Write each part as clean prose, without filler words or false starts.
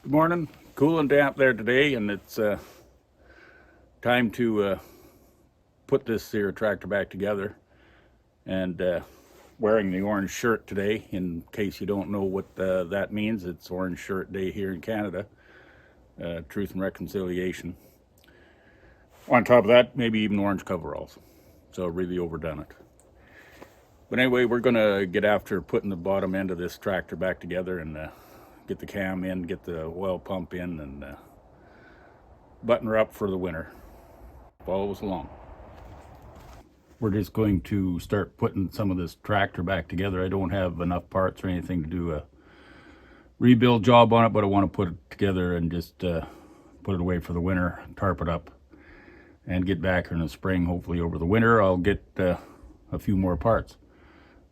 Good morning. Cool and damp there today, and it's time to put this here tractor back together. And wearing the orange shirt today, in case you don't know what that means, it's Orange Shirt Day here in Canada. Truth and Reconciliation. On top of that, maybe even orange coveralls. So really overdone it. But anyway, we're gonna get after putting the bottom end of this tractor back together and get the cam in, get the oil pump in, and button her up for the winter. Follow us along. We're just going to start putting some of this tractor back together. I don't have enough parts or anything to do a rebuild job on it, but I want to put it together and just put it away for the winter, tarp it up, and get back here in the spring. Hopefully over the winter I'll get a few more parts.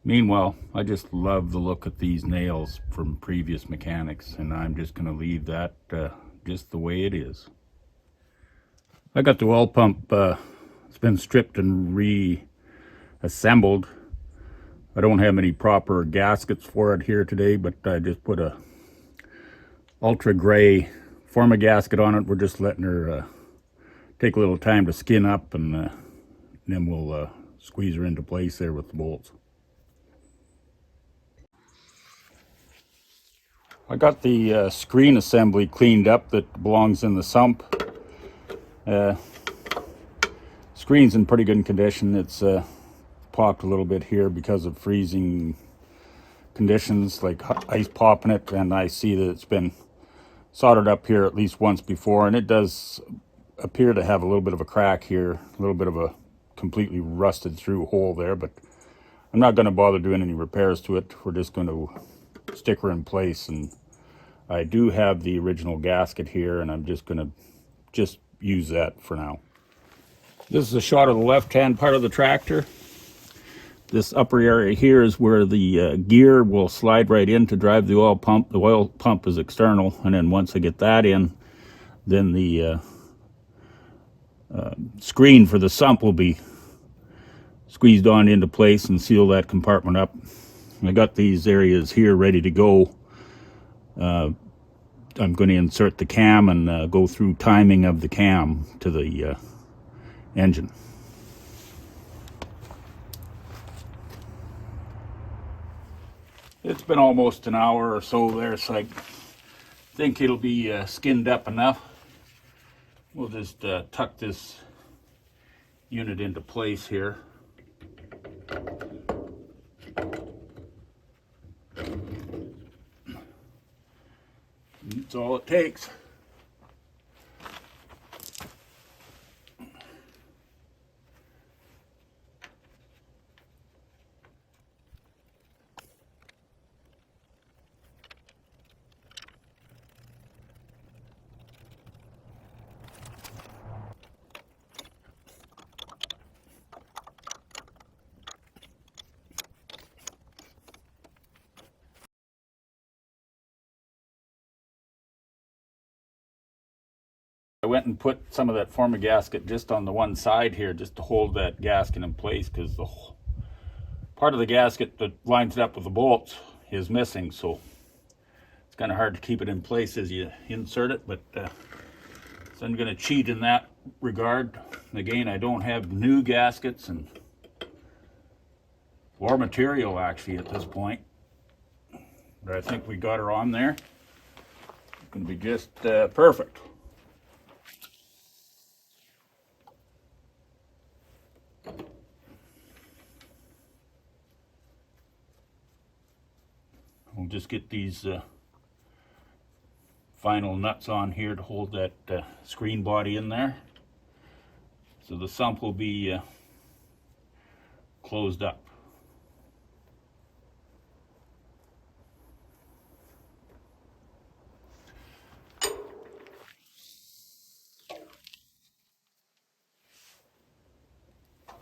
Meanwhile, I just love the look of these nails from previous mechanics, and I'm just going to leave that just the way it is. I got the oil pump, it's been stripped and reassembled. I don't have any proper gaskets for it here today, but I just put a ultra gray Forma gasket on it. We're just letting her take a little time to skin up, and then we'll squeeze her into place there with the bolts. I got the screen assembly cleaned up that belongs in the sump. Screen's in pretty good condition. It's popped a little bit here because of freezing conditions, like ice popping it, and I see that it's been soldered up here at least once before, and it does appear to have a little bit of a crack here, a little bit of a completely rusted through hole there, but I'm not going to bother doing any repairs to it. We're just going to stick her in place, and I do have the original gasket here, and I'm just going to use that for now. This is a shot of the left-hand part of the tractor. This upper area here is where the gear will slide right in to drive the oil pump. The oil pump is external, and then once I get that in, then the screen for the sump will be squeezed on into place and seal that compartment up. I got these areas here ready to go. I'm going to insert the cam and go through timing of the cam to the engine. It's been almost an hour or so there, so I think it'll be skinned up enough. We'll just tuck this unit into place here. That's all it takes. I went and put some of that Forma gasket just on the one side here, just to hold that gasket in place, because the part of the gasket that lines it up with the bolts is missing, so it's kind of hard to keep it in place as you insert it. But so I'm going to cheat in that regard. Again, I don't have new gaskets and or material actually at this point, but I think we got her on there. It's going to be just perfect. We'll just get these final nuts on here to hold that screen body in there. So the sump will be closed up.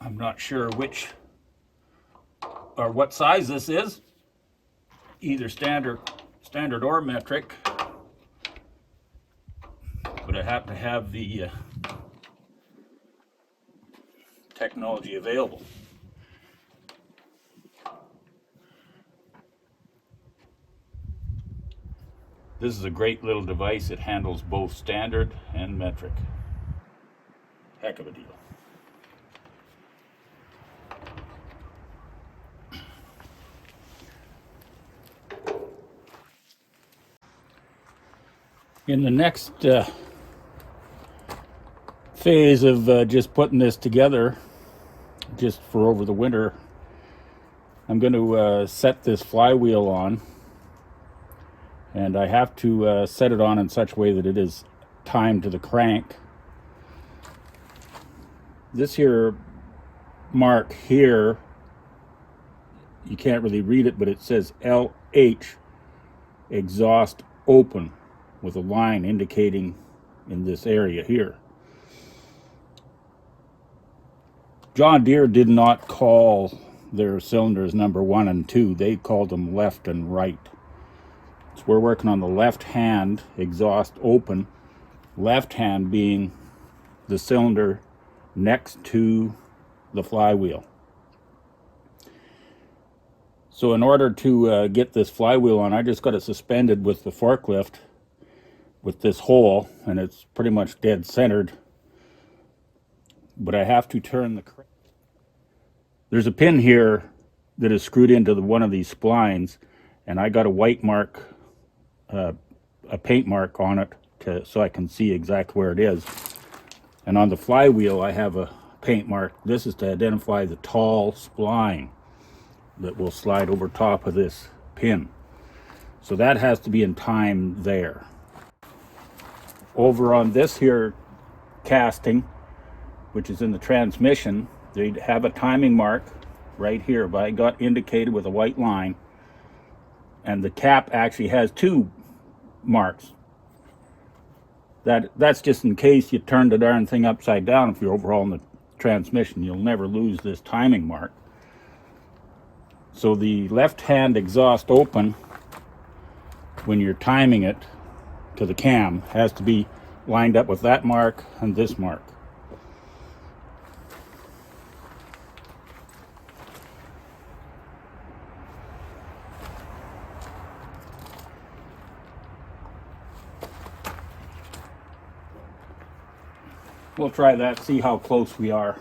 I'm not sure which or what size this is, either standard or metric, but I happen to have the technology available. This is a great little device. It handles both standard and metric. Heck of a deal. In the next phase of just putting this together, just for over the winter, I'm going to set this flywheel on, and I have to set it on in such a way that it is timed to the crank. This here mark here, you can't really read it, but it says LH exhaust open with a line indicating in this area here. John Deere did not call their cylinders number 1 and 2. They called them left and right. So we're working on the left hand exhaust open, left hand being the cylinder next to the flywheel. So in order to get this flywheel on, I just got it suspended with the forklift with this hole, and it's pretty much dead centered, but I have to turn the crank. There's a pin here that is screwed into one of these splines, and I got a white mark, a paint mark on it so I can see exactly where it is. And on the flywheel I have a paint mark. This is to identify the tall spline that will slide over top of this pin. So that has to be in time there. Over on this here casting, which is in the transmission, they have a timing mark right here, but I got indicated with a white line, and the cap actually has 2 marks. That's just in case you turn the darn thing upside down. If you're overhauling the transmission, you'll never lose this timing mark. So the left hand exhaust open, when you're timing it to the cam, has to be lined up with that mark and this mark. We'll try that, see how close we are.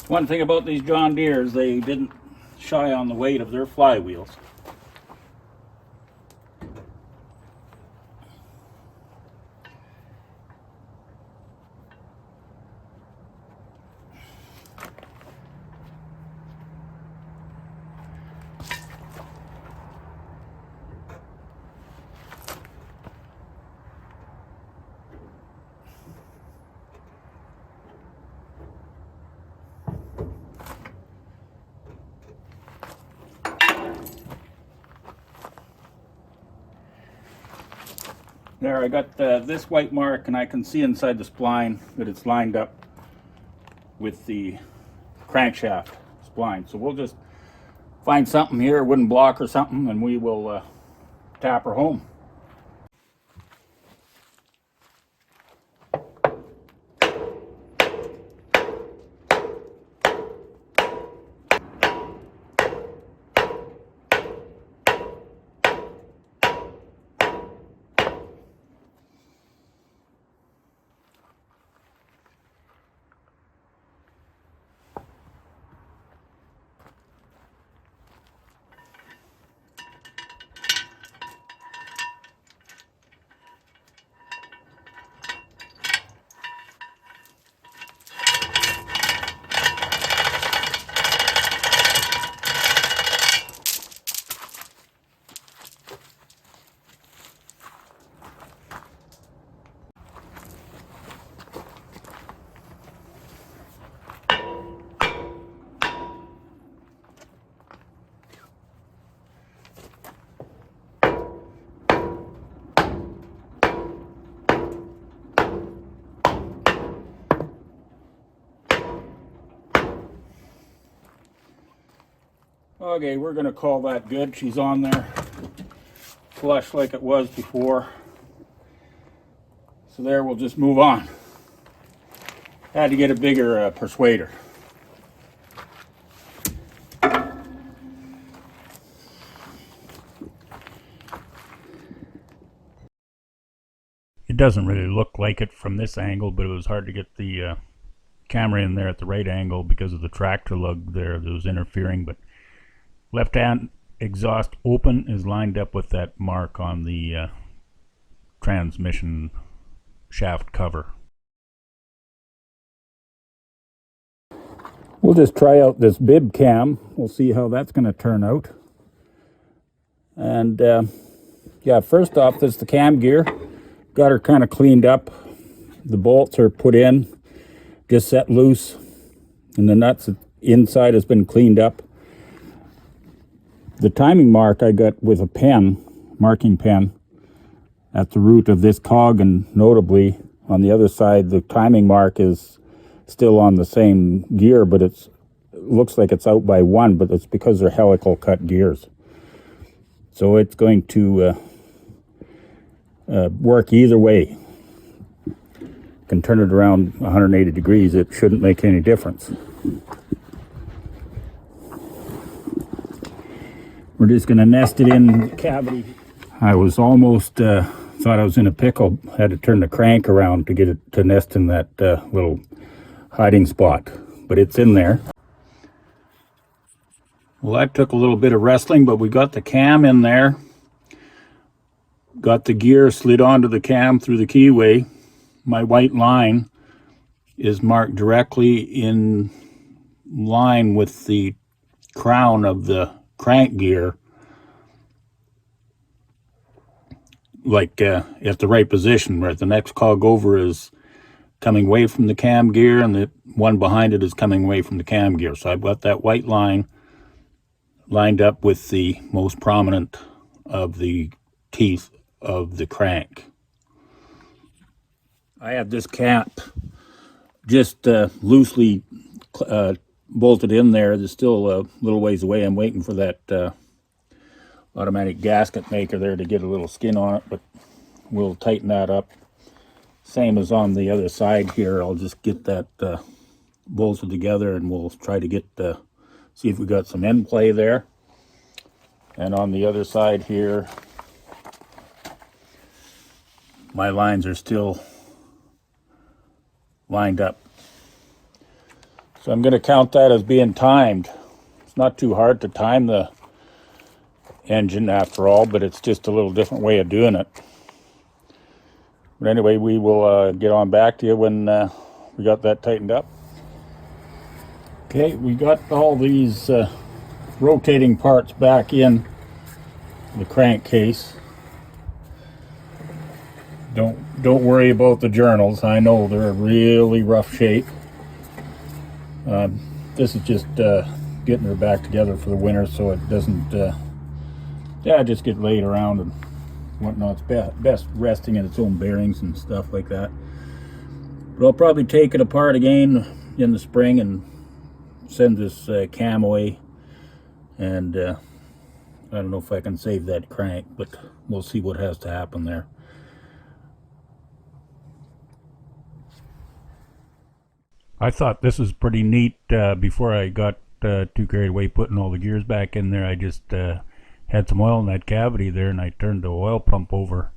One thing about these John Deeres, they didn't shy on the weight of their flywheels. There, I got this white mark, and I can see inside the spline that it's lined up with the crankshaft spline. So we'll just find something here, a wooden block or something, and we will tap her home. Okay, we're going to call that good. She's on there flush like it was before. So there, we'll just move on. Had to get a bigger persuader. It doesn't really look like it from this angle, but it was hard to get the camera in there at the right angle because of the tractor lug there that was interfering. But left hand exhaust open is lined up with that mark on the transmission shaft cover. We'll just try out this bib cam. We'll see how that's going to turn out. And yeah, first off, this is the cam gear. Got her kind of cleaned up. The bolts are put in, just set loose, and the nuts inside has been cleaned up. The timing mark I got with a pen, marking pen, at the root of this cog, and notably on the other side, the timing mark is still on the same gear, but it looks like it's out by one, but it's because they're helical cut gears. So it's going to work either way. Can turn it around 180 degrees. It shouldn't make any difference. We're just going to nest it in the cavity. I was almost thought I was in a pickle. Had to turn the crank around to get it to nest in that little hiding spot, but it's in there. Well, that took a little bit of wrestling, but we got the cam in there. Got the gear slid onto the cam through the keyway. My white line is marked directly in line with the crown of the crank gear, like at the right position, where the next cog over is coming away from the cam gear and the one behind it is coming away from the cam gear. So I've got that white line lined up with the most prominent of the teeth of the crank. I have this cap just loosely bolted in there. There's still a little ways away. I'm waiting for that automatic gasket maker there to get a little skin on it, but we'll tighten that up. Same as on the other side here. I'll just get that bolted together, and we'll try to get see if we got some end play there. And on the other side here, my lines are still lined up. So I'm going to count that as being timed. It's not too hard to time the engine after all, but it's just a little different way of doing it. But anyway, we will get on back to you when we got that tightened up. Okay, we got all these rotating parts back in the crankcase. Don't worry about the journals. I know they're a really rough shape. This is just getting her back together for the winter, so it doesn't just get laid around and whatnot. It's best resting in its own bearings and stuff like that. But I'll probably take it apart again in the spring and send this cam away. And I don't know if I can save that crank, but we'll see what has to happen there. I thought this was pretty neat. Before I got too carried away putting all the gears back in there, I just had some oil in that cavity there, and I turned the oil pump over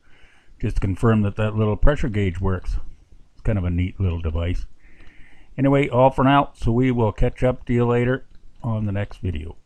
just to confirm that that little pressure gauge works. It's kind of a neat little device. Anyway, all for now, so we will catch up to you later on the next video.